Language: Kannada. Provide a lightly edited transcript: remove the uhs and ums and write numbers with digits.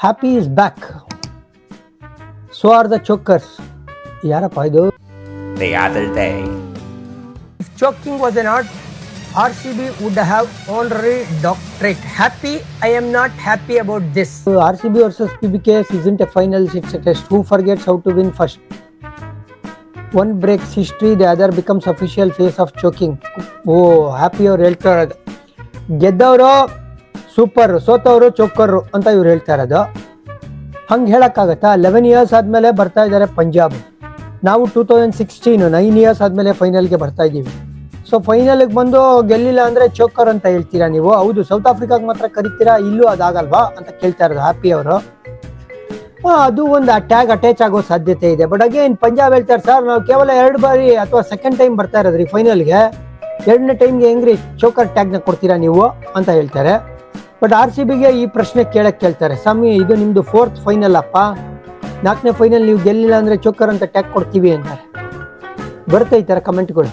Happy is back. So are the chokers. Yarappa idu. The other day. If choking was an art, RCB would have honorary doctorate. Happy? I am not happy about this. RCB versus PBKS isn't a final, it's a test. Who forgets how to win first? One breaks history, the other becomes official face of choking. Oh, happy ಅವ್ರು ಹೇಳ್ತಾ ಇರೋದು. ಗೆದ್ದವರು ಸೂಪರ್, ಸೋತವರು ಚೋಕರು ಅಂತ ಇವ್ರು ಹೇಳ್ತಾ ಇರೋದು. ಹಂಗೆ ಹೇಳಕ್ಕಾಗತ್ತಾ? 11 ಇಯರ್ಸ್ ಆದ್ಮೇಲೆ ಬರ್ತಾ ಇದ್ದಾರೆ ಪಂಜಾಬ್. ನಾವು 2016 9 ಇಯರ್ಸ್ ಆದ್ಮೇಲೆ ಫೈನಲ್ಗೆ ಬರ್ತಾ ಇದ್ದೀವಿ. ಸೊ ಫೈನಲ್ಗೆ ಬಂದು ಗೆಲ್ಲಿಲ್ಲ ಅಂದ್ರೆ ಚೋಕರ್ ಅಂತ ಹೇಳ್ತೀರಾ ನೀವು? ಹೌದು, ಸೌತ್ ಆಫ್ರಿಕಾಗೆ ಮಾತ್ರ ಕರಿತೀರಾ, ಇಲ್ಲೂ ಅದಾಗಲ್ವಾ ಅಂತ ಕೇಳ್ತಾ ಇರೋದು ಹ್ಯಾಪಿ ಅವರು. ಅದು ಒಂದು ಅಟ್ಯಾಚ್ ಆಗೋ ಸಾಧ್ಯತೆ ಇದೆ. ಬಟ್ ಅಗೇನ್ ಪಂಜಾಬ್ ಹೇಳ್ತಾರೆ, ಸರ್ ನಾವು ಕೇವಲ 2 ಬಾರಿ ಅಥವಾ ಸೆಕೆಂಡ್ ಟೈಮ್ ಬರ್ತಾ ಇರೋದ್ರಿ ಫೈನಲ್ಗೆ, 2ನೇ ಟೈಮ್ಗೆ ಹೆಂಗ್ರಿ ಚೋಕರ್ ಟ್ಯಾಗ್ನ ಕೊಡ್ತೀರಾ ನೀವು ಅಂತ ಹೇಳ್ತಾರೆ. ಬಟ್ RCBಗೆ ಈ ಪ್ರಶ್ನೆ ಕೇಳ್ತಾರೆ, ಸ್ವಾಮಿ ಇದು ನಿಮ್ದು 4th ಫೈನಲ್ ಅಪ್ಪ, 4ನೇ ಫೈನಲ್ ನೀವು ಗೆಲ್ಲಿಲ್ಲ ಅಂದ್ರೆ ಚೋಕರ್ ಅಂತ ಟ್ಯಾಗ್ ಕೊಡ್ತೀವಿ ಅಂತಾರೆ. ಬರುತ್ತೆ ಈ ಥರ ಕಮೆಂಟ್ಗಳು.